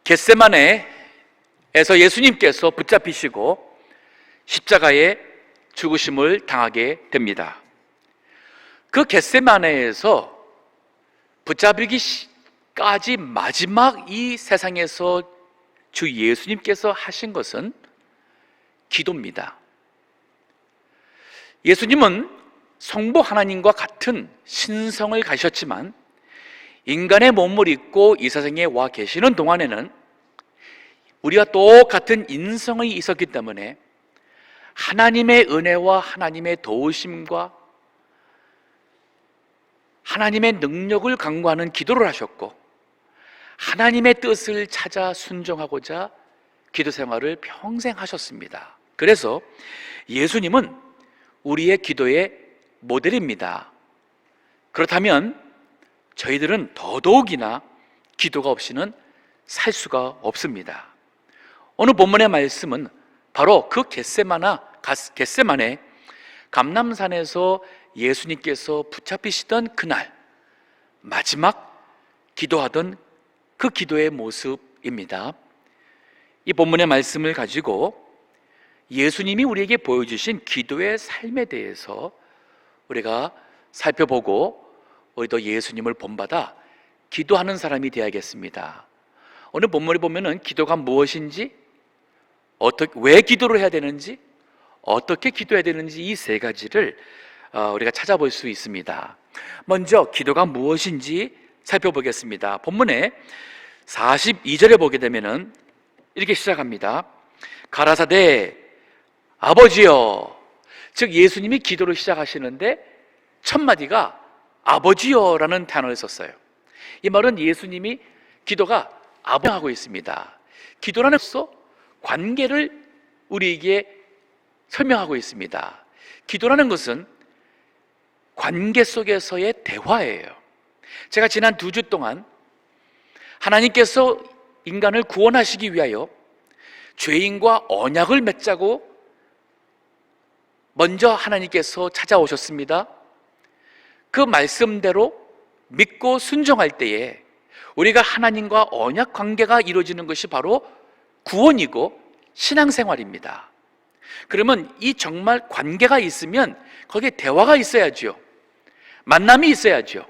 겟세마네에서 예수님께서 붙잡히시고 십자가에 죽으심을 당하게 됩니다. 그 겟세마네에서 붙잡히기까지 마지막 이 세상에서 주 예수님께서 하신 것은 기도입니다. 예수님은 성부 하나님과 같은 신성을 가셨지만 인간의 몸을 입고 이 세상에 와 계시는 동안에는 우리와 똑같은 인성이 있었기 때문에 하나님의 은혜와 하나님의 도우심과 하나님의 능력을 강구하는 기도를 하셨고 하나님의 뜻을 찾아 순종하고자 기도 생활을 평생 하셨습니다. 그래서 예수님은 우리의 기도의 모델입니다. 그렇다면 저희들은 더더욱이나 기도가 없이는 살 수가 없습니다. 오늘 본문의 말씀은 바로 그 겟세마네 감람산에서 예수님께서 붙잡히시던 그날 마지막 기도하던 그 기도의 모습입니다. 이 본문의 말씀을 가지고 예수님이 우리에게 보여주신 기도의 삶에 대해서 우리가 살펴보고 우리도 예수님을 본받아 기도하는 사람이 되어야겠습니다. 오늘 본문에 보면은 기도가 무엇인지, 왜 기도를 해야 되는지, 어떻게 기도해야 되는지 이 세 가지를 우리가 찾아볼 수 있습니다. 먼저 기도가 무엇인지 살펴보겠습니다. 본문에 42절에 보게 되면은 이렇게 시작합니다. 가라사대 아버지여, 즉 예수님이 기도를 시작하시는데 첫 마디가 아버지여라는 단어를 썼어요. 이 말은 예수님이 기도가 아버지하고 있습니다. 기도라는 것은 관계를 우리에게 설명하고 있습니다. 기도라는 것은 관계 속에서의 대화예요. 제가 지난 2주 동안 하나님께서 인간을 구원하시기 위하여 죄인과 언약을 맺자고 먼저 하나님께서 찾아오셨습니다. 그 말씀대로 믿고 순종할 때에 우리가 하나님과 언약 관계가 이루어지는 것이 바로 구원이고 신앙생활입니다. 그러면 이 정말 관계가 있으면 거기에 대화가 있어야죠. 만남이 있어야죠.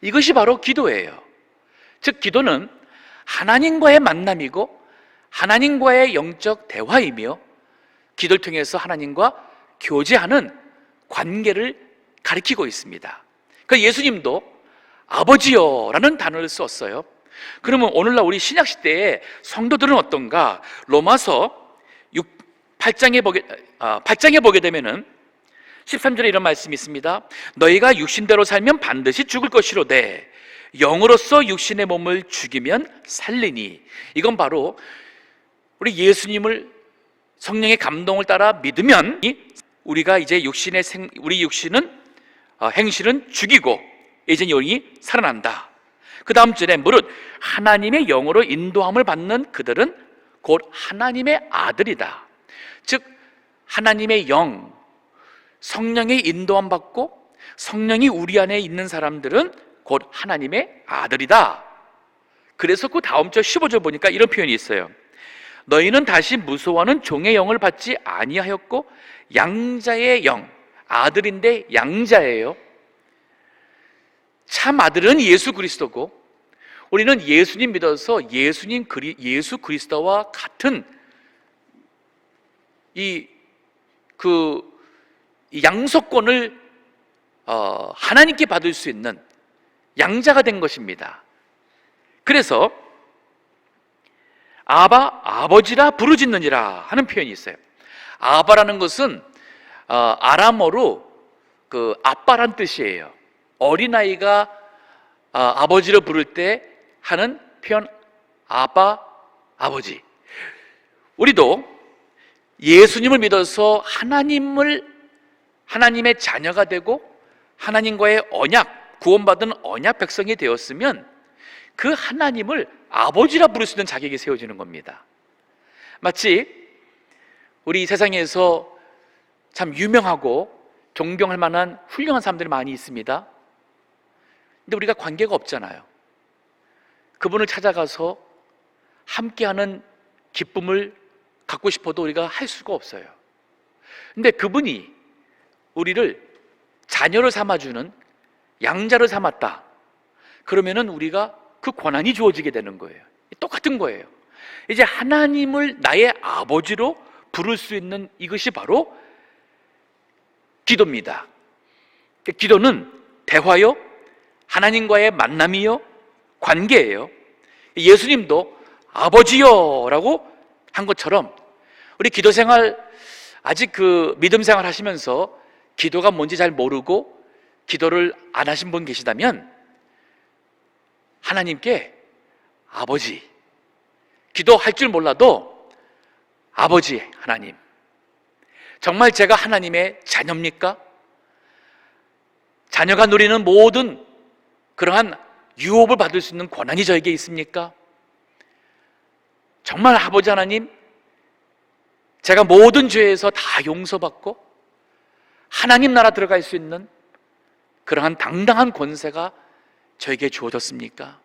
이것이 바로 기도예요. 즉 기도는 하나님과의 만남이고 하나님과의 영적 대화이며 기도를 통해서 하나님과 교제하는 관계를 가리키고 있습니다. 그러니까 예수님도 아버지여라는 단어를 썼어요. 그러면 오늘날 우리 신약시대의 성도들은 어떤가? 로마서 8장에 보게 되면은 13절에 이런 말씀이 있습니다. 너희가 육신대로 살면 반드시 죽을 것이로되 영으로서 육신의 몸을 죽이면 살리니. 이건 바로 우리 예수님을 성령의 감동을 따라 믿으면 우리가 이제 우리 육신은 행실은 죽이고 이제 영이 살아난다. 그 다음 절에 무릇 하나님의 영으로 인도함을 받는 그들은 곧 하나님의 아들이다. 즉 하나님의 영, 성령의 인도함 받고 성령이 우리 안에 있는 사람들은 곧 하나님의 아들이다. 그래서 그 다음 절 15절 보니까 이런 표현이 있어요. 너희는 다시 무서워하는 종의 영을 받지 아니하였고 양자의 영, 아들인데 양자예요. 참 아들은 예수 그리스도고 우리는 예수님 믿어서 예수 그리스도와 같은 이 양속권을 하나님께 받을 수 있는 양자가 된 것입니다. 그래서 아버지라 부르짖느니라 하는 표현이 있어요. 아바라는 것은 아람어로 아빠란 뜻이에요. 어린아이가 아버지를 부를 때 하는 표현 아바, 아버지. 우리도 예수님을 믿어서 하나님의 자녀가 되고 하나님과의 언약, 구원받은 언약 백성이 되었으면 그 하나님을 아버지라 부를 수 있는 자격이 세워지는 겁니다. 마치 우리 세상에서 참 유명하고 존경할 만한 훌륭한 사람들이 많이 있습니다. 근데 우리가 관계가 없잖아요. 그분을 찾아가서 함께하는 기쁨을 갖고 싶어도 우리가 할 수가 없어요. 근데 그분이 우리를 자녀를 삼아주는 양자를 삼았다. 그러면은 우리가 그 권한이 주어지게 되는 거예요. 똑같은 거예요. 이제 하나님을 나의 아버지로 부를 수 있는 이것이 바로 기도입니다. 기도는 대화요, 하나님과의 만남이요, 관계예요. 예수님도 아버지요라고 한 것처럼 우리 기도 생활, 아직 그 믿음 생활 하시면서 기도가 뭔지 잘 모르고 기도를 안 하신 분 계시다면 하나님께 아버지, 기도할 줄 몰라도 아버지 하나님, 정말 제가 하나님의 자녀입니까? 자녀가 누리는 모든 그러한 유업을 받을 수 있는 권한이 저에게 있습니까? 정말 아버지 하나님, 제가 모든 죄에서 다 용서받고 하나님 나라 들어갈 수 있는 그러한 당당한 권세가 저에게 주어졌습니까?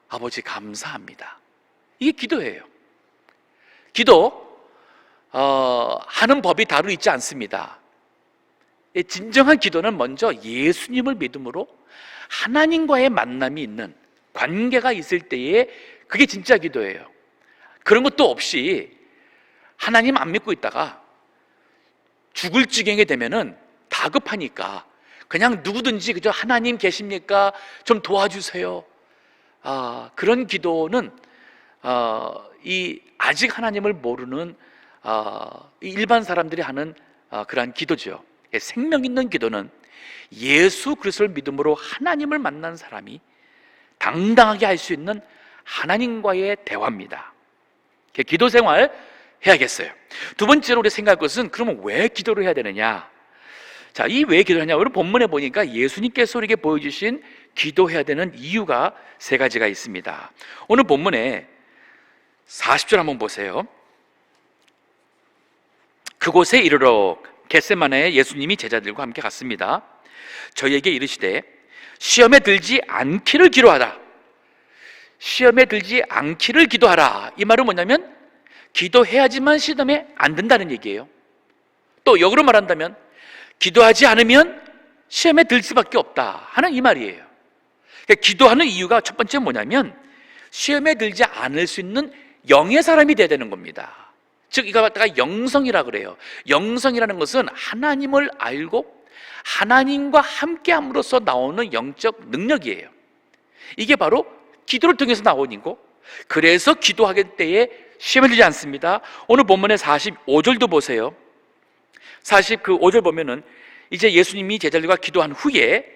아버지 감사합니다. 이게 기도예요. 기도 하는 법이 다루 있지 않습니다. 진정한 기도는 먼저 예수님을 믿음으로 하나님과의 만남이 있는 관계가 있을 때에 그게 진짜 기도예요. 그런 것도 없이 하나님 안 믿고 있다가 죽을 지경에 되면은 다급하니까 그냥 누구든지 그저 하나님 계십니까? 좀 도와주세요. 그런 기도는 이 아직 하나님을 모르는 일반 사람들이 하는 그러한 기도죠. 생명 있는 기도는 예수 그리스도를 믿음으로 하나님을 만난 사람이 당당하게 할 수 있는 하나님과의 대화입니다. 기도 생활 해야겠어요. 두 번째로 우리 생각할 것은 그러면 왜 기도를 해야 되느냐? 자, 이 왜 기도를 하냐? 오늘 본문에 보니까 예수님께서 우리에게 보여주신 기도해야 되는 이유가 세 가지가 있습니다. 오늘 본문에 40절 한번 보세요. 그곳에 이르러 겟세마네에 예수님이 제자들과 함께 갔습니다. 저희에게 이르시되 시험에 들지 않기를 기도하라. 시험에 들지 않기를 기도하라. 이 말은 뭐냐면 기도해야지만 시험에 안 든다는 얘기예요. 또 역으로 말한다면 기도하지 않으면 시험에 들 수밖에 없다 하는 이 말이에요. 그러니까 기도하는 이유가 첫 번째 뭐냐면 시험에 들지 않을 수 있는 영의 사람이 돼야 되는 겁니다. 즉 이거 갖다가 영성이라 그래요. 영성이라는 것은 하나님을 알고 하나님과 함께함으로써 나오는 영적 능력이에요. 이게 바로 기도를 통해서 나오는 거고, 그래서 기도하길 때에 시험에 들지 않습니다. 오늘 본문의 45절도 보세요. 45절 보면은 이제 예수님이 제자들과 기도한 후에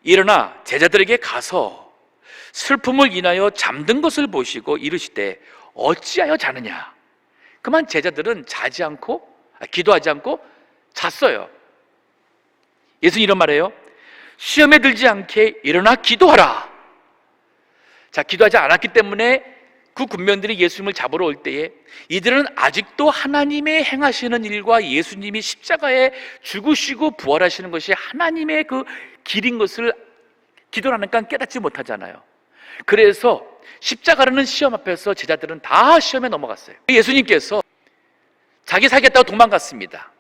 일어나 제자들에게 가서 슬픔을 인하여 잠든 것을 보시고 이르시되 어찌하여 자느냐. 그만 제자들은 기도하지 않고 잤어요. 예수님 이런 말해요. 시험에 들지 않게 일어나 기도하라. 자, 기도하지 않았기 때문에 그 군병들이 예수님을 잡으러 올 때에 이들은 아직도 하나님의 행하시는 일과 예수님이 십자가에 죽으시고 부활하시는 것이 하나님의 그 길인 것을 기도를 하니까 깨닫지 못하잖아요. 그래서 십자가라는 시험 앞에서 제자들은 다 시험에 넘어갔어요. 예수님께서 자기 살겠다고 도망갔습니다.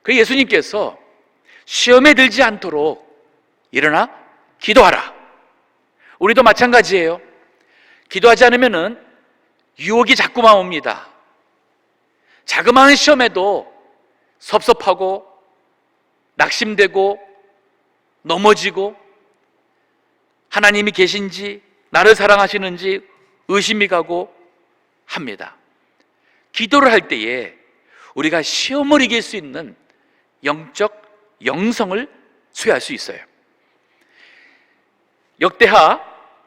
그 예수님께서 시험에 들지 않도록 일어나 기도하라. 우리도 마찬가지예요. 기도하지 않으면은 유혹이 자꾸만 옵니다. 자그마한 시험에도 섭섭하고 낙심되고 넘어지고 하나님이 계신지 나를 사랑하시는지 의심이 가고 합니다. 기도를 할 때에 우리가 시험을 이길 수 있는 영적 영성을 수여할 수 있어요. 역대하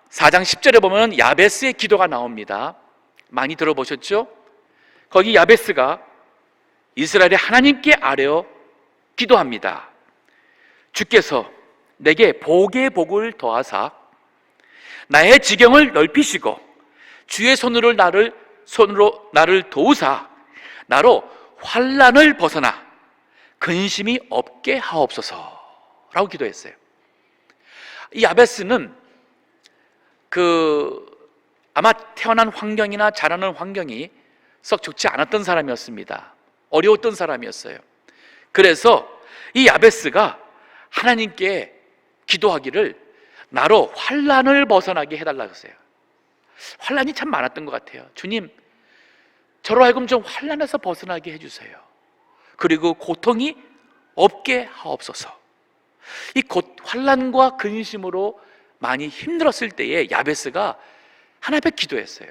4장 10절에 보면 야베스의 기도가 나옵니다. 많이 들어보셨죠? 거기 야베스가 이스라엘의 하나님께 아뢰어 기도합니다. 주께서 내게 복의 복을 더하사 나의 지경을 넓히시고 주의 손으로 나를 도우사 나로 환난을 벗어나 근심이 없게 하옵소서 라고 기도했어요. 이 야베스는 그 아마 태어난 환경이나 자라는 환경이 썩 좋지 않았던 사람이었습니다. 어려웠던 사람이었어요. 그래서 이 야베스가 하나님께 기도하기를 나로 환난을 벗어나게 해달라고 했어요. 환난이 참 많았던 것 같아요. 주님, 저로 하여금 좀 환난에서 벗어나게 해주세요. 그리고 고통이 없게 하옵소서. 이 환난과 근심으로 많이 힘들었을 때에 야베스가 하나님 앞에 기도했어요.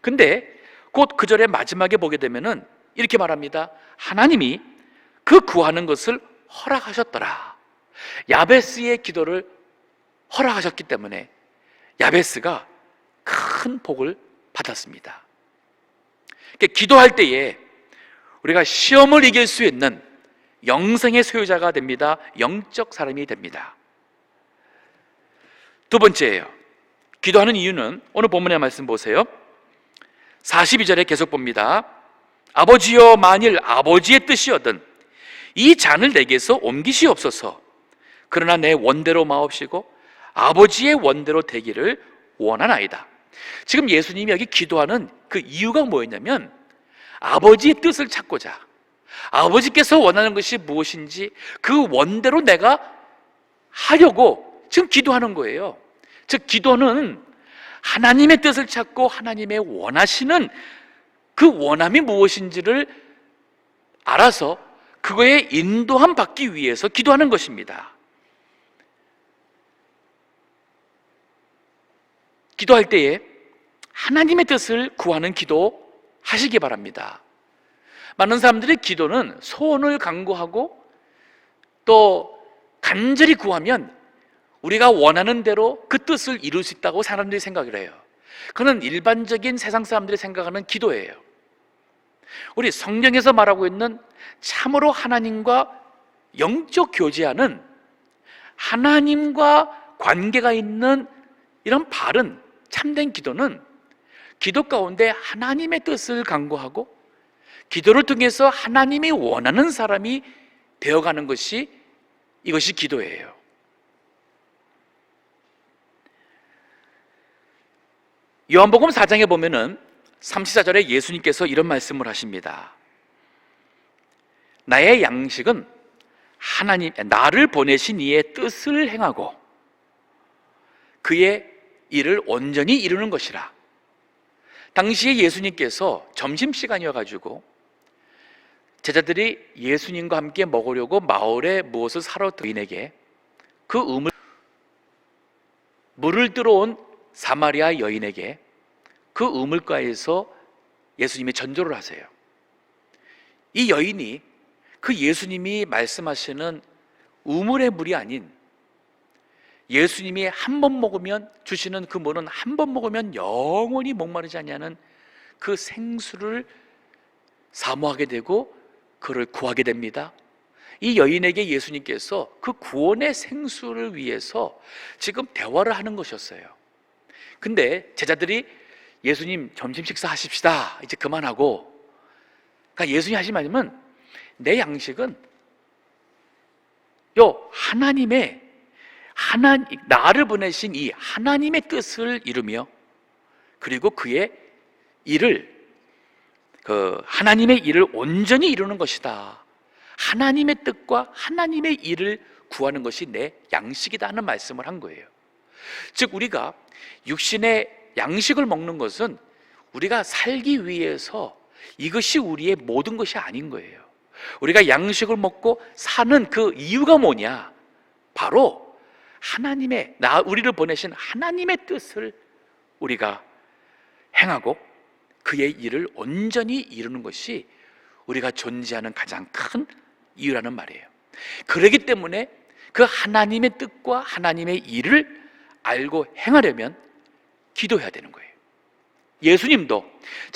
근데 곧 그 절의 마지막에 보게 되면은 이렇게 말합니다. 하나님이 그 구하는 것을 허락하셨더라. 야베스의 기도를 허락하셨기 때문에 야베스가 큰 복을 받았습니다. 기도할 때에 우리가 시험을 이길 수 있는 영생의 소유자가 됩니다. 영적 사람이 됩니다. 두 번째예요. 기도하는 이유는 오늘 본문의 말씀 보세요. 42절에 계속 봅니다. 아버지여, 만일 아버지의 뜻이거든 이 잔을 내게서 옮기시옵소서. 그러나 내 원대로 마옵시고 아버지의 원대로 되기를 원하나이다. 지금 예수님이 여기 기도하는 그 이유가 뭐였냐면 아버지의 뜻을 찾고자, 아버지께서 원하는 것이 무엇인지 그 원대로 내가 하려고 지금 기도하는 거예요. 즉 기도는 하나님의 뜻을 찾고 하나님의 원하시는 그 원함이 무엇인지를 알아서 그거에 인도함 받기 위해서 기도하는 것입니다. 기도할 때에 하나님의 뜻을 구하는 기도 하시기 바랍니다. 많은 사람들이 기도는 소원을 간구하고 또 간절히 구하면 우리가 원하는 대로 그 뜻을 이룰 수 있다고 사람들이 생각을 해요. 그건 일반적인 세상 사람들이 생각하는 기도예요. 우리 성경에서 말하고 있는 참으로 하나님과 영적 교제하는, 하나님과 관계가 있는 이런 바른 참된 기도는 기도 가운데 하나님의 뜻을 간구하고 기도를 통해서 하나님이 원하는 사람이 되어가는 것이, 이것이 기도예요. 요한복음 4장에 보면은 34절에 예수님께서 이런 말씀을 하십니다. 나의 양식은 나를 보내신 이의 뜻을 행하고 그의 일을 온전히 이루는 것이라. 당시에 예수님께서 점심시간이어가지고 제자들이 예수님과 함께 먹으려고 마을에 무엇을 사러 여인에게 그 물을 들어온 사마리아 여인에게 그 우물가에서 예수님이 전도를 하세요. 이 여인이 그 예수님이 말씀하시는 우물의 물이 아닌, 예수님이 한 번 먹으면 주시는 그 물은 한 번 먹으면 영원히 목마르지 않냐는 그 생수를 사모하게 되고 그를 구하게 됩니다. 이 여인에게 예수님께서 그 구원의 생수를 위해서 지금 대화를 하는 것이었어요. 근데 제자들이 예수님 점심 식사하십시다, 이제 그만하고, 그러니까 예수님이 하신 말씀은 내 양식은 나를 보내신 이 하나님의 뜻을 이루며 그리고 그의 일을, 하나님의 일을 온전히 이루는 것이다. 하나님의 뜻과 하나님의 일을 구하는 것이 내 양식이다 하는 말씀을 한 거예요. 즉 우리가 육신의 양식을 먹는 것은 우리가 살기 위해서, 이것이 우리의 모든 것이 아닌 거예요. 우리가 양식을 먹고 사는 그 이유가 뭐냐? 바로 우리를 보내신 하나님의 뜻을 우리가 행하고 그의 일을 온전히 이루는 것이 우리가 존재하는 가장 큰 이유라는 말이에요. 그렇기 때문에 그 하나님의 뜻과 하나님의 일을 알고 행하려면 기도해야 되는 거예요. 예수님도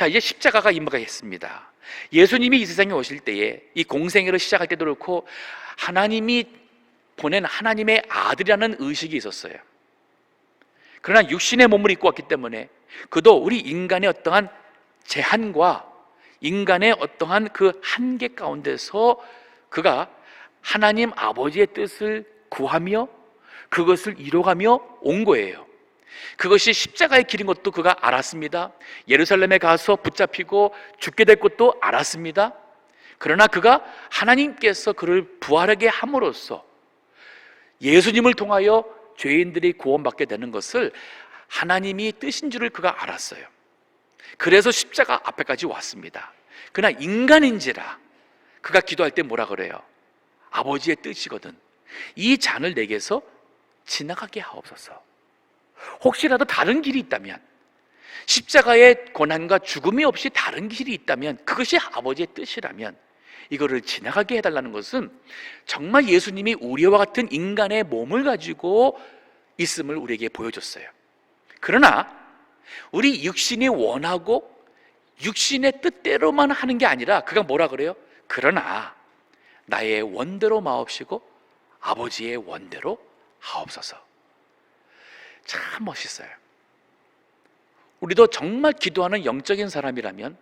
이제 십자가가 임박했습니다. 예수님이 이 세상에 오실 때에 이 공생애를 시작할 때도 그렇고 하나님이 보낸 하나님의 아들이라는 의식이 있었어요. 그러나 육신의 몸을 입고 왔기 때문에 그도 우리 인간의 어떠한 제한과 인간의 어떠한 그 한계 가운데서 그가 하나님 아버지의 뜻을 구하며 그것을 이뤄가며 온 거예요. 그것이 십자가의 길인 것도 그가 알았습니다. 예루살렘에 가서 붙잡히고 죽게 될 것도 알았습니다. 그러나 그가 하나님께서 그를 부활하게 함으로써 예수님을 통하여 죄인들이 구원받게 되는 것을 하나님이 뜻인 줄을 그가 알았어요. 그래서 십자가 앞에까지 왔습니다. 그러나 인간인지라 그가 기도할 때 뭐라 그래요? 아버지의 뜻이거든 이 잔을 내게서 지나가게 하옵소서. 혹시라도 다른 길이 있다면, 십자가의 고난과 죽음이 없이 다른 길이 있다면, 그것이 아버지의 뜻이라면 이거를 지나가게 해달라는 것은 정말 예수님이 우리와 같은 인간의 몸을 가지고 있음을 우리에게 보여줬어요. 그러나 우리 육신이 원하고 육신의 뜻대로만 하는 게 아니라 그가 뭐라 그래요? 그러나 나의 원대로 마옵시고 아버지의 원대로 하옵소서. 참 멋있어요. 우리도 정말 기도하는 영적인 사람이라면,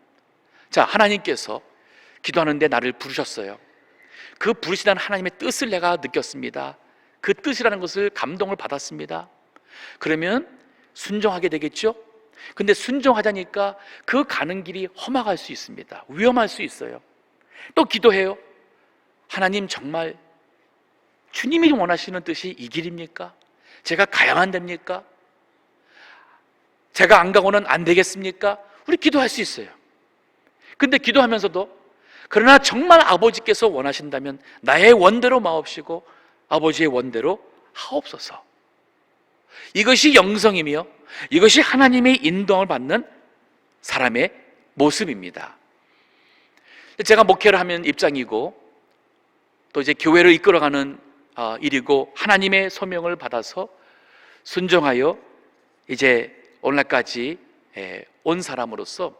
자, 하나님께서 기도하는데 나를 부르셨어요. 그 부르시다는 하나님의 뜻을 내가 느꼈습니다. 그 뜻이라는 것을 감동을 받았습니다. 그러면 순종하게 되겠죠? 근데 순종하자니까 그 가는 길이 험악할 수 있습니다. 위험할 수 있어요. 또 기도해요. 하나님, 정말 주님이 원하시는 뜻이 이 길입니까? 제가 가야만 됩니까? 제가 안 가고는 안 되겠습니까? 우리 기도할 수 있어요. 근데 기도하면서도 그러나 정말 아버지께서 원하신다면 나의 원대로 마옵시고 아버지의 원대로 하옵소서. 이것이 영성이며 이것이 하나님의 인도함을 받는 사람의 모습입니다. 제가 목회를 하면 입장이고 또 이제 교회를 이끌어가는 일이고 하나님의 소명을 받아서 순종하여 이제 오늘날까지 온 사람으로서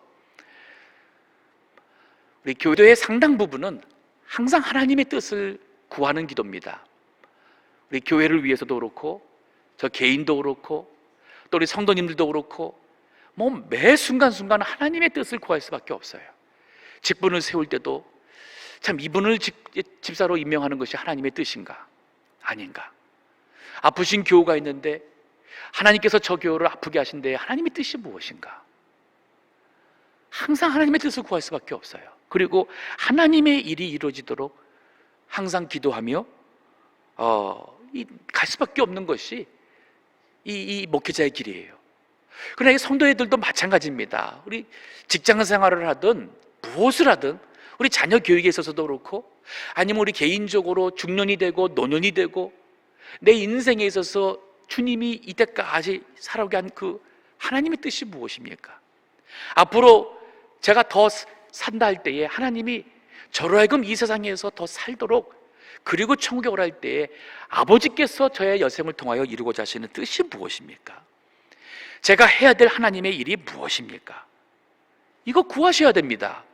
우리 교회의 상당 부분은 항상 하나님의 뜻을 구하는 기도입니다. 우리 교회를 위해서도 그렇고 저 개인도 그렇고 또 우리 성도님들도 그렇고 뭐 매 순간순간 하나님의 뜻을 구할 수밖에 없어요. 직분을 세울 때도 참 이분을 집사로 임명하는 것이 하나님의 뜻인가 아닌가. 아프신 교우가 있는데 하나님께서 저 교우를 아프게 하신데 하나님의 뜻이 무엇인가. 항상 하나님의 뜻을 구할 수밖에 없어요. 그리고 하나님의 일이 이루어지도록 항상 기도하며 갈 수밖에 없는 것이 이 목회자의 길이에요. 그러나 이 성도애들도 마찬가지입니다. 우리 직장 생활을 하든 무엇을 하든 우리 자녀 교육에 있어서도 그렇고 아니면 우리 개인적으로 중년이 되고 노년이 되고 내 인생에 있어서 주님이 이때까지 살아오게 한 그 하나님의 뜻이 무엇입니까? 앞으로 제가 더 산다 할 때에 하나님이 저로 하여금 이 세상에서 더 살도록 그리고 천국에 오랄 때에 아버지께서 저의 여생을 통하여 이루고자 하시는 뜻이 무엇입니까? 제가 해야 될 하나님의 일이 무엇입니까? 이거 구하셔야 됩니다.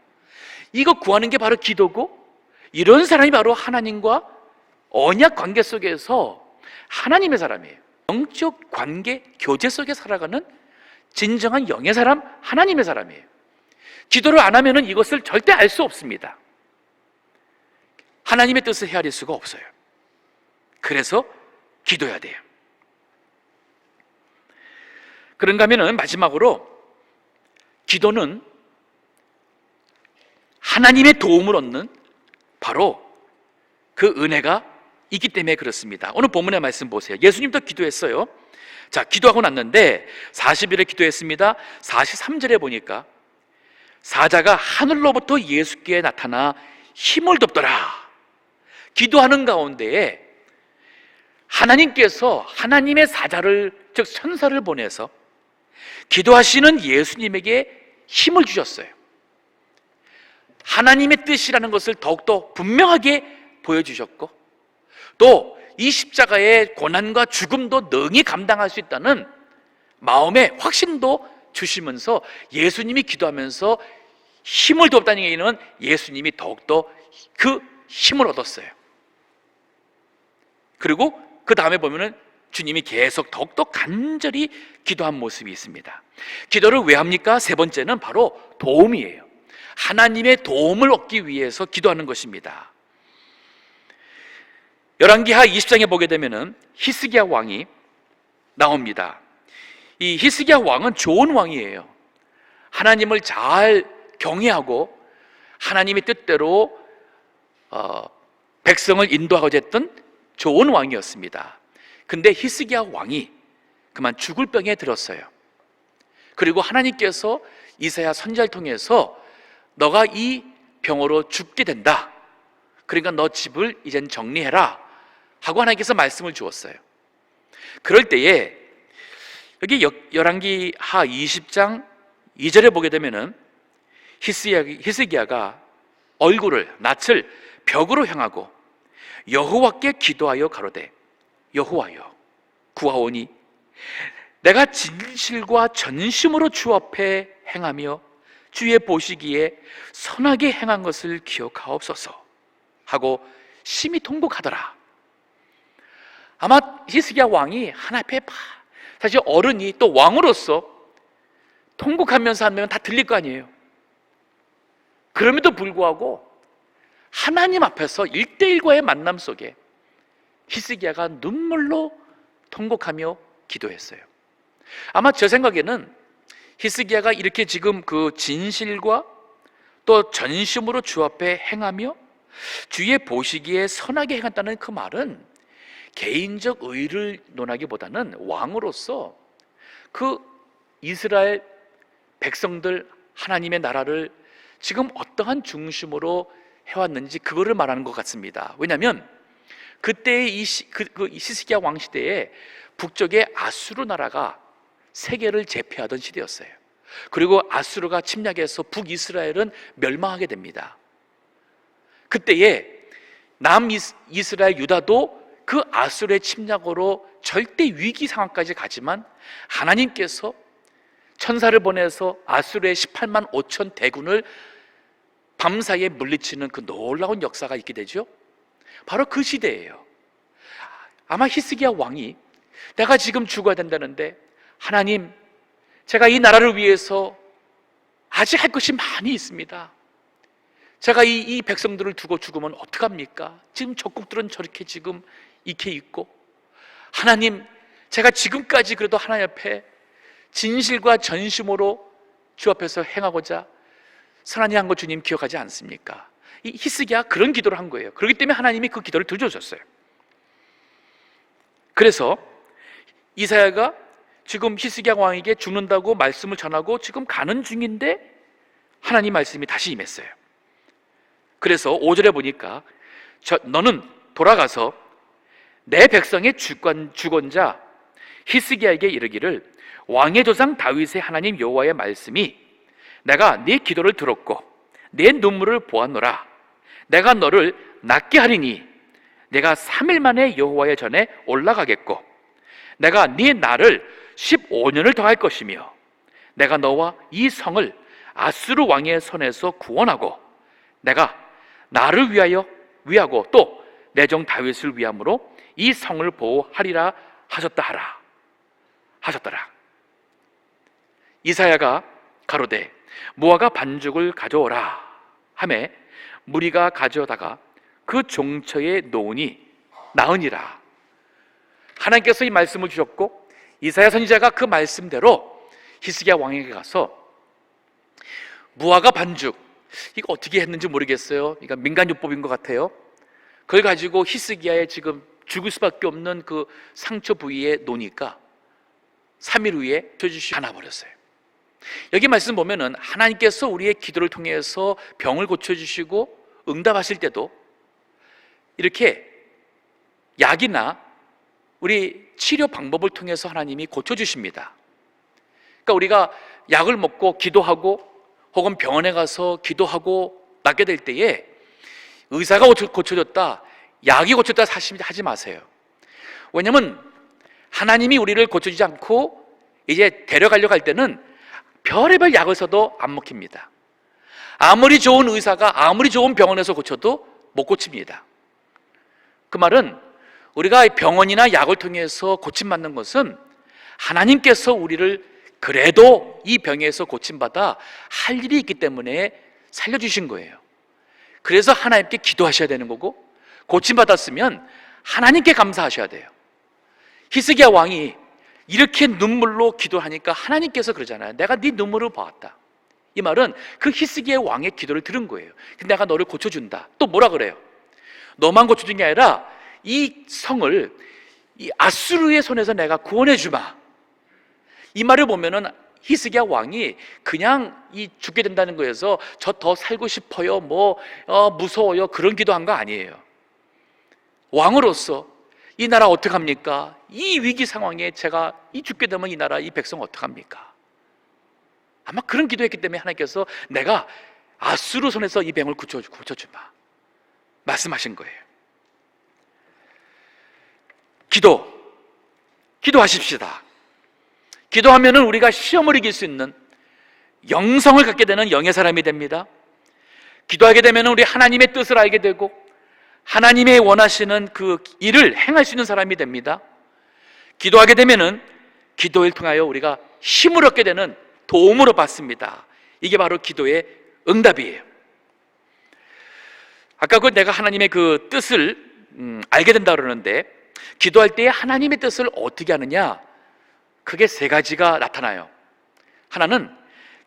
이거 구하는 게 바로 기도고 이런 사람이 바로 하나님과 언약 관계 속에서 하나님의 사람이에요. 영적 관계, 교제 속에 살아가는 진정한 영의 사람, 하나님의 사람이에요. 기도를 안 하면 이것을 절대 알 수 없습니다. 하나님의 뜻을 헤아릴 수가 없어요. 그래서 기도해야 돼요. 그런가 하면 마지막으로 기도는 하나님의 도움을 얻는 바로 그 은혜가 있기 때문에 그렇습니다. 오늘 본문의 말씀 보세요. 예수님도 기도했어요. 자, 기도하고 났는데 40일에 기도했습니다. 43절에 보니까 사자가 하늘로부터 예수께 나타나 힘을 덮더라. 기도하는 가운데에 하나님께서 하나님의 사자를, 즉 천사를 보내서 기도하시는 예수님에게 힘을 주셨어요. 하나님의 뜻이라는 것을 더욱더 분명하게 보여주셨고 또 이 십자가의 고난과 죽음도 능히 감당할 수 있다는 마음의 확신도 주시면서 예수님이 기도하면서 힘을 뒀다는 얘기는 예수님이 더욱더 그 힘을 얻었어요. 그리고 그 다음에 보면은 주님이 계속 더욱더 간절히 기도한 모습이 있습니다. 기도를 왜 합니까? 세 번째는 바로 도움이에요. 하나님의 도움을 얻기 위해서 기도하는 것입니다. 열왕기하 20장에 보게 되면은 히스기야 왕이 나옵니다. 이 히스기야 왕은 좋은 왕이에요. 하나님을 잘 경외하고 하나님의 뜻대로 백성을 인도하고자 했던 좋은 왕이었습니다. 근데 히스기야 왕이 그만 죽을 병에 들었어요. 그리고 하나님께서 이사야 선지자를 통해서 너가 이 병으로 죽게 된다, 그러니까 너 집을 이젠 정리해라 하고 하나님께서 말씀을 주었어요. 그럴 때에 여기 열왕기하 20장 2절에 보게 되면은 히스기야가 얼굴을 낯을 벽으로 향하고 여호와께 기도하여 가로되 여호와여 구하오니 내가 진실과 전심으로 주 앞에 행하며 주의 보시기에 선하게 행한 것을 기억하옵소서 하고 심히 통곡하더라. 아마 히스기야 왕이 하나님 앞에 사실 어른이 또 왕으로서 통곡하면서 하면 다 들릴 거 아니에요. 그럼에도 불구하고 하나님 앞에서 1대1과의 만남 속에 히스기야가 눈물로 통곡하며 기도했어요. 아마 제 생각에는 히스기야가 이렇게 지금 그 진실과 또 전심으로 주 앞에 행하며 주의 보시기에 선하게 행했다는 그 말은 개인적 의를 논하기보다는 왕으로서 그 이스라엘 백성들, 하나님의 나라를 지금 어떠한 중심으로 해왔는지 그거를 말하는 것 같습니다. 왜냐하면 그때의 이 히스기야 왕 시대에 북쪽의 아수르 나라가 세계를 제패하던 시대였어요. 그리고 아수르가 침략해서 북이스라엘은 멸망하게 됩니다. 그때에 남이스라엘 유다도 그 아수르의 침략으로 절대 위기 상황까지 가지만 하나님께서 천사를 보내서 아수르의 18만 5천 대군을 밤사이에 물리치는 그 놀라운 역사가 있게 되죠. 바로 그 시대예요. 아마 히스기야 왕이 내가 지금 죽어야 된다는데 하나님, 제가 이 나라를 위해서 아직 할 것이 많이 있습니다. 제가 이 백성들을 두고 죽으면 어떡합니까? 지금 적국들은 저렇게 지금 익혀 있고, 하나님, 제가 지금까지 그래도 하나님 앞에 진실과 전심으로 주 앞에서 행하고자 선한 한 거 주님 기억하지 않습니까? 이 히스기야 그런 기도를 한 거예요. 그렇기 때문에 하나님이 그 기도를 들어주셨어요. 그래서 이사야가 지금 히스기야 왕에게 죽는다고 말씀을 전하고 지금 가는 중인데 하나님 말씀이 다시 임했어요. 그래서 5절에 보니까 너는 돌아가서 내 백성의 주권자 히스기야에게 이르기를 왕의 조상 다윗의 하나님 여호와의 말씀이 내가 네 기도를 들었고 네 눈물을 보았노라. 내가 너를 낫게 하리니 내가 3일 만에 여호와의 전에 올라가겠고 내가 네 날을 15년을 더할 것이며 내가 너와 이 성을 아수르 왕의 손에서 구원하고 내가 나를 위하고 또 내 종 다윗을 위함으로 이 성을 보호하리라 하셨더라. 이사야가 가로되 무화과 반죽을 가져오라 하매 무리가 가져다가 그 종처에 놓으니 나으니라. 하나님께서 이 말씀을 주셨고 이사야 선지자가 그 말씀대로 히스기야 왕에게 가서 무화과 반죽, 이거 어떻게 했는지 모르겠어요. 그러니까 민간요법인 것 같아요. 그걸 가지고 히스기야의 지금 죽을 수밖에 없는 그 상처 부위에 놓으니까 3일 후에 저주시 안아버렸어요. 여기 말씀 보면은 하나님께서 우리의 기도를 통해서 병을 고쳐주시고 응답하실 때도 이렇게 약이나 우리 치료 방법을 통해서 하나님이 고쳐주십니다. 그러니까 우리가 약을 먹고 기도하고 혹은 병원에 가서 기도하고 낫게 될 때에 의사가 고쳐줬다, 약이 고쳤다 하지 마세요. 왜냐하면 하나님이 우리를 고쳐주지 않고 이제 데려가려고 할 때는 별의별 약을 써도 안 먹힙니다. 아무리 좋은 의사가 아무리 좋은 병원에서 고쳐도 못 고칩니다. 그 말은 우리가 병원이나 약을 통해서 고침받는 것은 하나님께서 우리를 그래도 이 병에서 고침받아 할 일이 있기 때문에 살려주신 거예요. 그래서 하나님께 기도하셔야 되는 거고 고침받았으면 하나님께 감사하셔야 돼요. 히스기야 왕이 이렇게 눈물로 기도하니까 하나님께서 그러잖아요. 내가 네 눈물을 보았다. 이 말은 그 히스기야 왕의 기도를 들은 거예요. 내가 너를 고쳐준다. 또 뭐라 그래요? 너만 고쳐준 게 아니라 이 성을 이 아수르의 손에서 내가 구원해 주마. 이 말을 보면은 히스기야 왕이 그냥 이 죽게 된다는 거에서 저 더 살고 싶어요, 무서워요, 그런 기도한 거 아니에요. 왕으로서 이 나라 어떡합니까? 이 위기 상황에 제가 이 죽게 되면 이 나라, 이 백성 어떡합니까? 아마 그런 기도했기 때문에 하나님께서 내가 아수르 손에서 이 병을 고쳐주마 말씀하신 거예요. 기도하십시다. 기도하면은 우리가 시험을 이길 수 있는 영성을 갖게 되는 영의 사람이 됩니다. 기도하게 되면 우리 하나님의 뜻을 알게 되고 하나님의 원하시는 그 일을 행할 수 있는 사람이 됩니다. 기도하게 되면은 기도를 통하여 우리가 힘을 얻게 되는 도움으로 받습니다. 이게 바로 기도의 응답이에요. 아까 내가 하나님의 그 뜻을 알게 된다 그러는데, 기도할 때 하나님의 뜻을 어떻게 하느냐? 크게 세 가지가 나타나요. 하나는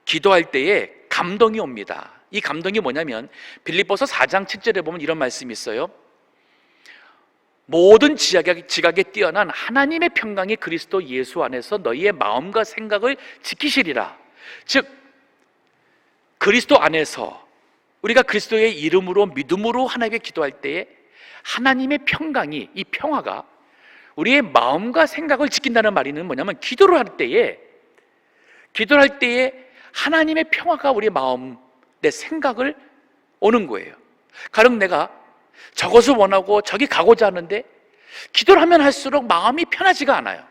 기도할 때에 감동이 옵니다. 이 감동이 뭐냐면 빌립보서 4장 7절에 보면 이런 말씀이 있어요. 모든 지각에 뛰어난 하나님의 평강이 그리스도 예수 안에서 너희의 마음과 생각을 지키시리라. 즉 그리스도 안에서 우리가 그리스도의 이름으로 믿음으로 하나님께 기도할 때에 하나님의 평강이, 이 평화가 우리의 마음과 생각을 지킨다는 말이는 뭐냐면 기도를 할 때에 하나님의 평화가 우리의 마음, 내 생각을 오는 거예요. 가령 내가 저것을 원하고 저기 가고자 하는데 기도를 하면 할수록 마음이 편하지가 않아요.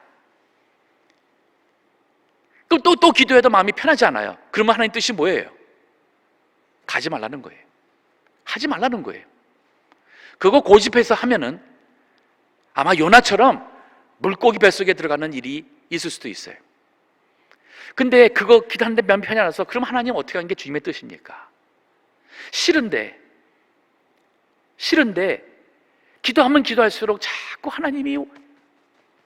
그럼 또 기도해도 마음이 편하지 않아요. 그러면 하나님 뜻이 뭐예요? 가지 말라는 거예요. 하지 말라는 거예요. 그거 고집해서 하면은 아마 요나처럼 물고기 뱃속에 들어가는 일이 있을 수도 있어요. 근데 그거 기도하는데 마음이 편히 안 와서 그럼 하나님 어떻게 하는 게 주님의 뜻입니까? 싫은데 기도하면 기도할수록 자꾸 하나님이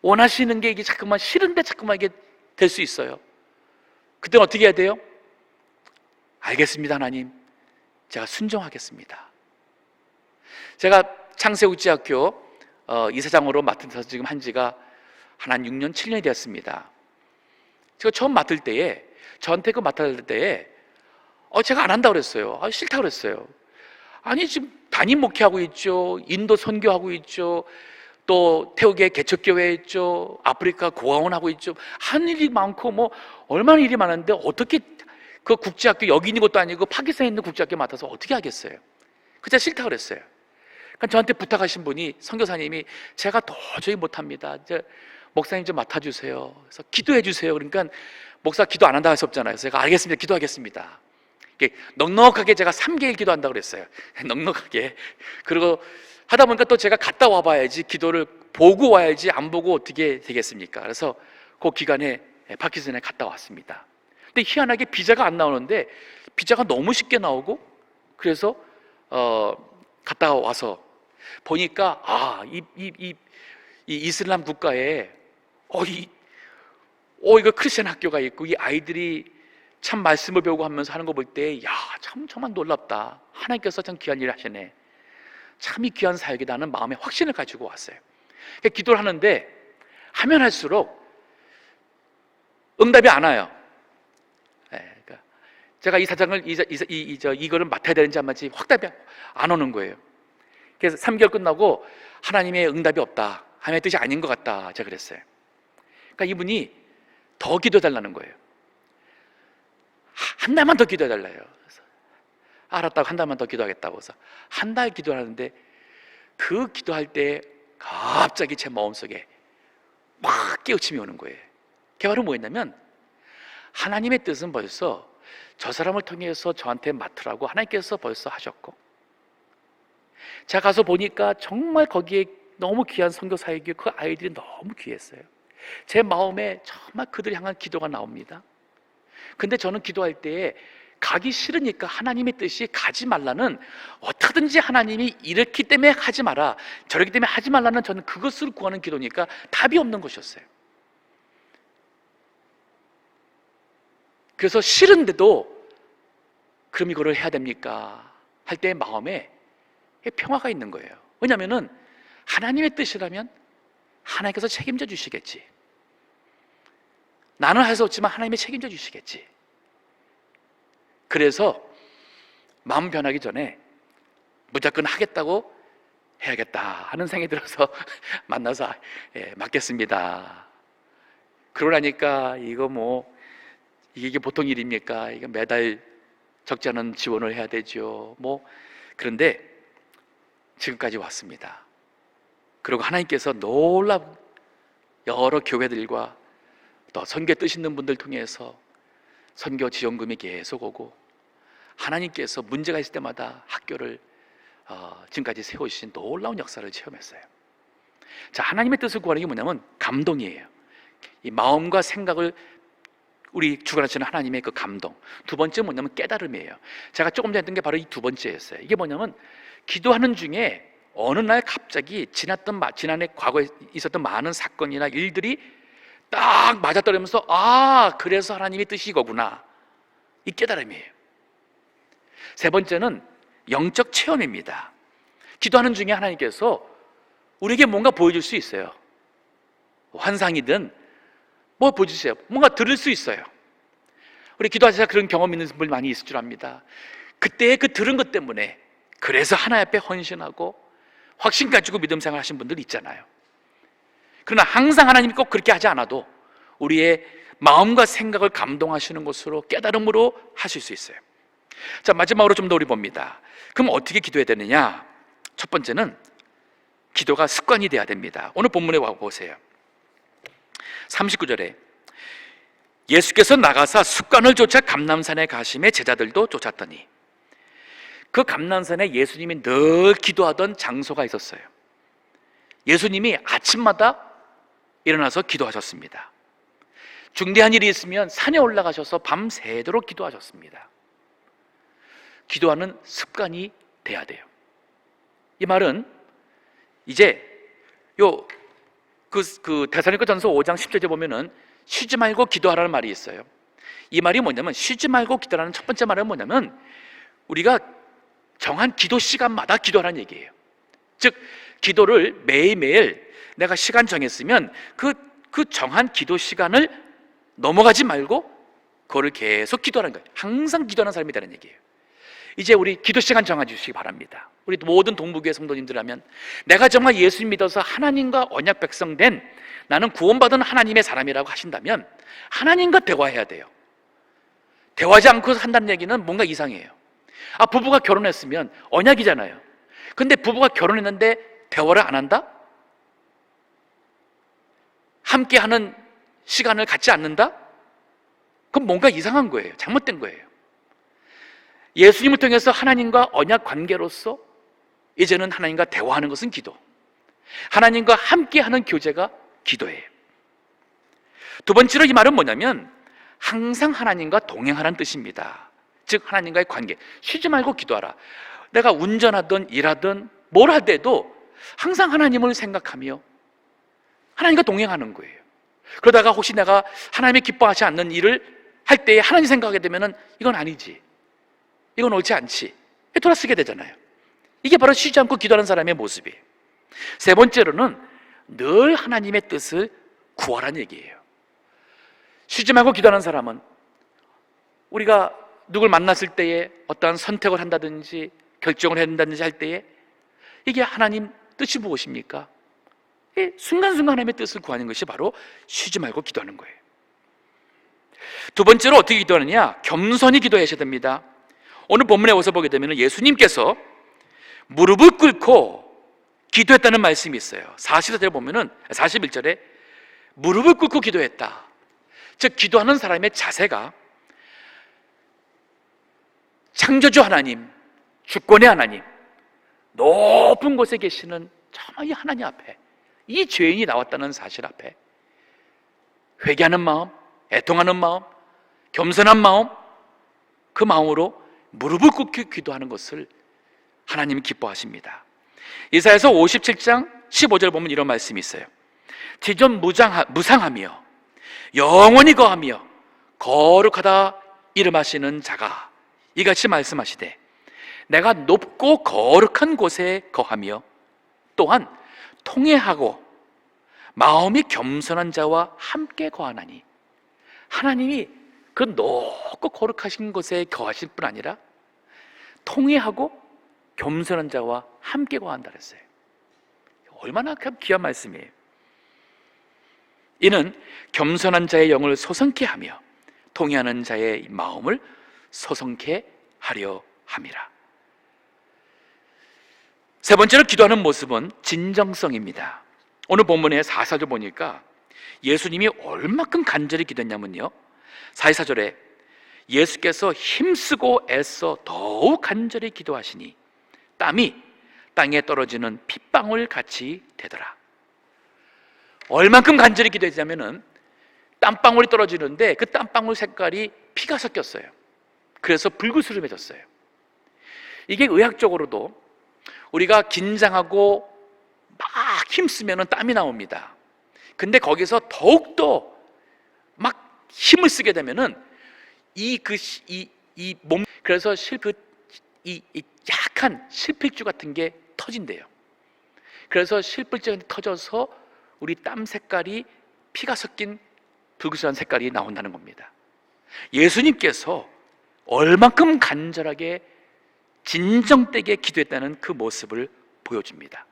원하시는 게 이게 자꾸만 싫은데 자꾸만 이게 될 수 있어요. 그때는 어떻게 해야 돼요? 알겠습니다, 하나님. 제가 순종하겠습니다. 제가 창세우찌학교 이사장으로 맡아서 지금 한 지가 한 6년, 7년이 되었습니다. 제가 처음 맡을 때에 저한테 맡을 때에 제가 안 한다고 그랬어요. 싫다고 그랬어요. 아니 지금 담임 목회하고 있죠, 인도 선교하고 있죠, 또 태국에 개척교회 있죠, 아프리카 고아원 하고 있죠. 한 일이 많고 얼마나 일이 많은데 어떻게 그 국제학교 여기 있는 것도 아니고 파키스탄에 있는 국제학교 맡아서 어떻게 하겠어요? 그냥 싫다고 그랬어요. 그러니까 저한테 부탁하신 분이, 선교사님이 제가 도저히 못합니다. 목사님 좀 맡아주세요. 그래서 기도해 주세요. 그러니까 목사 기도 안 한다 할 수 없잖아요. 그래서 제가 알겠습니다. 기도하겠습니다. 넉넉하게 제가 3개일 기도한다고 그랬어요. 넉넉하게. 그리고 하다 보니까 또 제가 갔다 와봐야지, 기도를 보고 와야지, 안 보고 어떻게 되겠습니까? 그래서 그 기간에 파키스탄에 갔다 왔습니다. 근데 희한하게 비자가 안 나오는데 비자가 너무 쉽게 나오고, 그래서 갔다 와서 보니까 이 이슬람 국가에 이거 크리스천 학교가 있고 이 아이들이 참 말씀을 배우고 하면서 하는 거 볼 때 참 정말 놀랍다. 하나님께서 참 귀한 일을 하시네. 참 이 귀한 사역이다 하는 마음의 확신을 가지고 왔어요. 그러니까 기도를 하는데 하면 할수록 응답이 안 와요. 그러니까 제가 이 사장을 이거를 맡아야 되는지 안 맞지 확답이 안 오는 거예요. 그래서 3개월 끝나고 하나님의 응답이 없다, 하나님의 뜻이 아닌 것 같다, 제가 그랬어요. 그러니까 이분이 더 기도해달라는 거예요. 한 달만 더 기도해달래요. 그래서 알았다고 한 달만 더 기도하겠다고 해서 한 달 기도하는데, 그 기도할 때 갑자기 제 마음속에 막 깨우침이 오는 거예요. 그게 바로 뭐였냐면, 하나님의 뜻은 벌써 저 사람을 통해서 저한테 맡으라고 하나님께서 벌써 하셨고, 제가 가서 보니까 정말 거기에 너무 귀한 선교 사역이, 그 아이들이 너무 귀했어요. 제 마음에 정말 그들을 향한 기도가 나옵니다. 근데 저는 기도할 때에 가기 싫으니까 하나님의 뜻이 가지 말라는, 어떻게든지 하나님이 이렇기 때문에 하지 마라, 저렇기 때문에 하지 말라는, 저는 그것을 구하는 기도니까 답이 없는 것이었어요. 그래서 싫은데도 그럼 이거를 해야 됩니까? 할 때 마음에 평화가 있는 거예요. 왜냐하면 하나님의 뜻이라면 하나님께서 책임져 주시겠지. 나는 할 수 없지만 하나님이 책임져 주시겠지. 그래서 마음 변하기 전에 무조건 하겠다고 해야겠다 하는 생각이 들어서 만나서 맡겠습니다. 그러고 나니까 이게 보통 일입니까? 이거 매달 적지 않은 지원을 해야 되죠. 그런데 지금까지 왔습니다. 그리고 하나님께서 놀라운 여러 교회들과 또 선교 뜻 있는 분들 통해서 선교 지원금이 계속 오고, 하나님께서 문제가 있을 때마다 학교를 지금까지 세우신 놀라운 역사를 체험했어요. 자, 하나님의 뜻을 구하는 게 뭐냐면 감동이에요. 이 마음과 생각을 우리 주관하시는 하나님의 그 감동. 두 번째 뭐냐면 깨달음이에요. 제가 조금 전에 했던 게 바로 이 두 번째였어요. 이게 뭐냐면 기도하는 중에 어느 날 갑자기 지난해 과거에 있었던 많은 사건이나 일들이 딱 맞아떨어지면서 그래서 하나님의 뜻이 이거구나, 이 깨달음이에요. 세 번째는 영적 체험입니다. 기도하는 중에 하나님께서 우리에게 뭔가 보여줄 수 있어요. 환상이든 보여주세요. 뭔가 들을 수 있어요. 우리 기도하시다 그런 경험 있는 분들 많이 있을 줄 압니다. 그때 그 들은 것 때문에 그래서 하나님 앞에 헌신하고 확신 가지고 믿음 생활 하신 분들 있잖아요. 그러나 항상 하나님이 꼭 그렇게 하지 않아도 우리의 마음과 생각을 감동하시는 것으로, 깨달음으로 하실 수 있어요. 자, 마지막으로 좀 더 우리 봅니다. 그럼 어떻게 기도해야 되느냐? 첫 번째는 기도가 습관이 돼야 됩니다. 오늘 본문에 와보세요. 39절에 예수께서 나가사 숫간을 쫓아 감람산에 가심에 제자들도 쫓았더니, 그 감람산에 예수님이 늘 기도하던 장소가 있었어요. 예수님이 아침마다 일어나서 기도하셨습니다. 중대한 일이 있으면 산에 올라가셔서 밤새도록 기도하셨습니다. 기도하는 습관이 돼야 돼요. 이 말은 이제 데살로니가전서 5장 10절에 보면은 쉬지 말고 기도하라는 말이 있어요. 이 말이 뭐냐면, 쉬지 말고 기도하라는 첫 번째 말은 뭐냐면 우리가 정한 기도 시간마다 기도하라는 얘기예요. 즉 기도를 매일매일 내가 시간 정했으면 그 정한 기도 시간을 넘어가지 말고 그거를 계속 기도하는 거예요. 항상 기도하는 사람이 되는 얘기예요. 이제 우리 기도 시간 정해주시기 바랍니다. 우리 모든 동부교회 성도님들이라면 내가 정말 예수 믿어서 하나님과 언약 백성 된, 나는 구원받은 하나님의 사람이라고 하신다면 하나님과 대화해야 돼요. 대화하지 않고 한다는 얘기는 뭔가 이상해요. 부부가 결혼했으면 언약이잖아요. 근데 부부가 결혼했는데 대화를 안 한다? 함께하는 시간을 갖지 않는다? 그럼 뭔가 이상한 거예요. 잘못된 거예요. 예수님을 통해서 하나님과 언약 관계로서 이제는 하나님과 대화하는 것은 기도, 하나님과 함께하는 교제가 기도예요. 두 번째로 이 말은 뭐냐면 항상 하나님과 동행하라는 뜻입니다. 즉 하나님과의 관계, 쉬지 말고 기도하라. 내가 운전하든 일하든 뭘 할 때도 항상 하나님을 생각하며 하나님과 동행하는 거예요. 그러다가 혹시 내가 하나님이 기뻐하지 않는 일을 할 때에 하나님 생각하게 되면 이건 아니지, 이건 옳지 않지, 돌아서게 되잖아요. 이게 바로 쉬지 않고 기도하는 사람의 모습이에요. 세 번째로는 늘 하나님의 뜻을 구하라는 얘기예요. 쉬지 말고 기도하는 사람은 우리가 누굴 만났을 때에 어떠한 선택을 한다든지 결정을 해야 된다든지 할 때에 이게 하나님 뜻이 무엇입니까? 순간순간 하나님의 뜻을 구하는 것이 바로 쉬지 말고 기도하는 거예요. 두 번째로 어떻게 기도하느냐? 겸손히 기도하셔야 됩니다. 오늘 본문에 와서 보게 되면 예수님께서 무릎을 꿇고 기도했다는 말씀이 있어요. 41절에 무릎을 꿇고 기도했다. 즉 기도하는 사람의 자세가 창조주 하나님, 주권의 하나님, 높은 곳에 계시는 이 하나님 앞에, 이 죄인이 나왔다는 사실 앞에 회개하는 마음, 애통하는 마음, 겸손한 마음, 그 마음으로 무릎을 꿇고 기도하는 것을 하나님이 기뻐하십니다. 이사야서 57장 15절 보면 이런 말씀이 있어요. 지존 무상하며 영원히 거하며 거룩하다 이름하시는 자가 이같이 말씀하시되 내가 높고 거룩한 곳에 거하며 또한 통회하고 마음이 겸손한 자와 함께 거하나니, 하나님이 그 높고 거룩하신 곳에 거하실 뿐 아니라 통회하고 겸손한 자와 함께 거한다 그랬어요. 얼마나 귀한 말씀이에요. 이는 겸손한 자의 영을 소성케 하며 통회하는 자의 마음을 소성케 하려 함이라. 세 번째로 기도하는 모습은 진정성입니다. 오늘 본문의 4절 보니까 예수님이 얼마큼 간절히 기도했냐면요, 4절에 예수께서 힘쓰고 애써 더욱 간절히 기도하시니 땀이 땅에 떨어지는 핏방울 같이 되더라. 얼만큼 간절히 기도했냐면은 땀방울이 떨어지는데 그 땀방울 색깔이 피가 섞였어요. 그래서 불그스름해졌어요. 이게 의학적으로도 우리가 긴장하고 막 힘쓰면 땀이 나옵니다. 근데 거기서 더욱더 막 힘을 쓰게 되면은 그래서 약한 실핏줄 같은 게 터진대요. 그래서 실핏줄이 터져서 우리 땀 색깔이 피가 섞인 불그스름한 색깔이 나온다는 겁니다. 예수님께서 얼만큼 간절하게 진정되게 기도했다는 그 모습을 보여줍니다.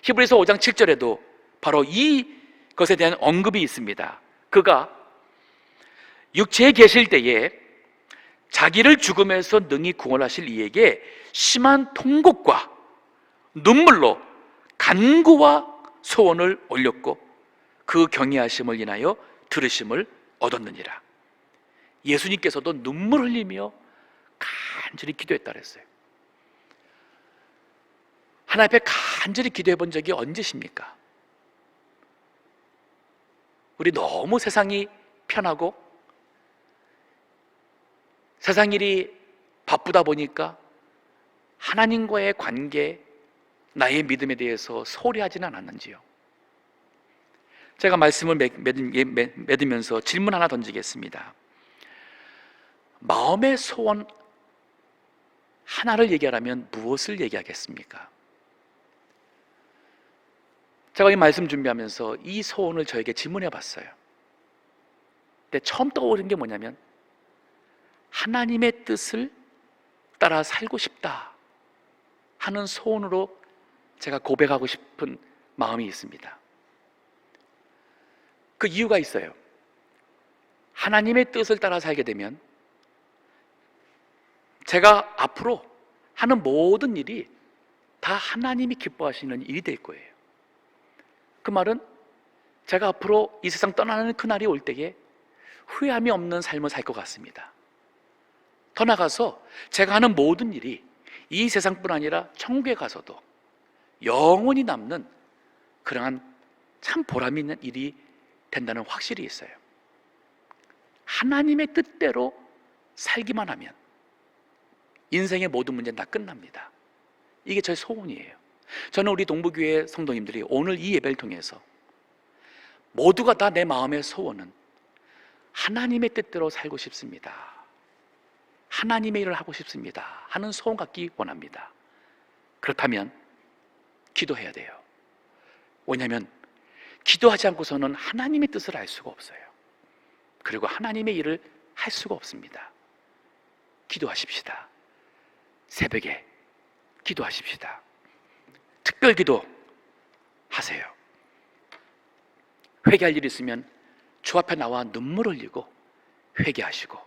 히브리서 5장 7절에도 바로 이것에 대한 언급이 있습니다. 그가 육체에 계실 때에 자기를 죽음에서 능히 구원하실 이에게 심한 통곡과 눈물로 간구와 소원을 올렸고 그 경외하심을 인하여 들으심을 얻었느니라. 예수님께서도 눈물 흘리며 간절히 기도했다 그랬어요. 하나님 앞에 간절히 기도해 본 적이 언제십니까? 우리 너무 세상이 편하고 세상 일이 바쁘다 보니까 하나님과의 관계, 나의 믿음에 대해서 소홀히 하지는 않았는지요? 제가 말씀을 맺으면서 질문 하나 던지겠습니다. 마음의 소원 하나를 얘기하라면 무엇을 얘기하겠습니까? 제가 이 말씀 준비하면서 이 소원을 저에게 질문해 봤어요. 근데 처음 떠오른 게 뭐냐면 하나님의 뜻을 따라 살고 싶다 하는 소원으로 제가 고백하고 싶은 마음이 있습니다. 그 이유가 있어요. 하나님의 뜻을 따라 살게 되면 제가 앞으로 하는 모든 일이 다 하나님이 기뻐하시는 일이 될 거예요. 그 말은 제가 앞으로 이 세상 떠나는 그날이 올 때에 후회함이 없는 삶을 살 것 같습니다. 더 나아가서 제가 하는 모든 일이 이 세상뿐 아니라 천국에 가서도 영원히 남는 그러한 참 보람 있는 일이 된다는 확실히 있어요. 하나님의 뜻대로 살기만 하면 인생의 모든 문제는 다 끝납니다. 이게 저의 소원이에요. 저는 우리 동부교회 성도님들이 오늘 이 예배를 통해서 모두가 다 내 마음의 소원은 하나님의 뜻대로 살고 싶습니다, 하나님의 일을 하고 싶습니다 하는 소원 갖기 원합니다. 그렇다면 기도해야 돼요. 왜냐하면 기도하지 않고서는 하나님의 뜻을 알 수가 없어요. 그리고 하나님의 일을 할 수가 없습니다. 기도하십시다. 새벽에 기도하십시다. 특별 기도 하세요. 회개할 일 있으면 주 앞에 나와 눈물 흘리고 회개하시고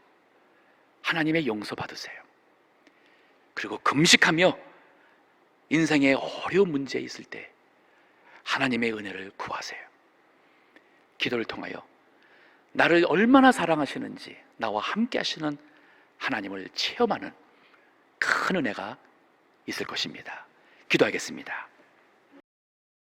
하나님의 용서 받으세요. 그리고 금식하며 인생의 어려운 문제에 있을 때 하나님의 은혜를 구하세요. 기도를 통하여 나를 얼마나 사랑하시는지, 나와 함께 하시는 하나님을 체험하는 큰 은혜가 있을 것입니다. 기도하겠습니다.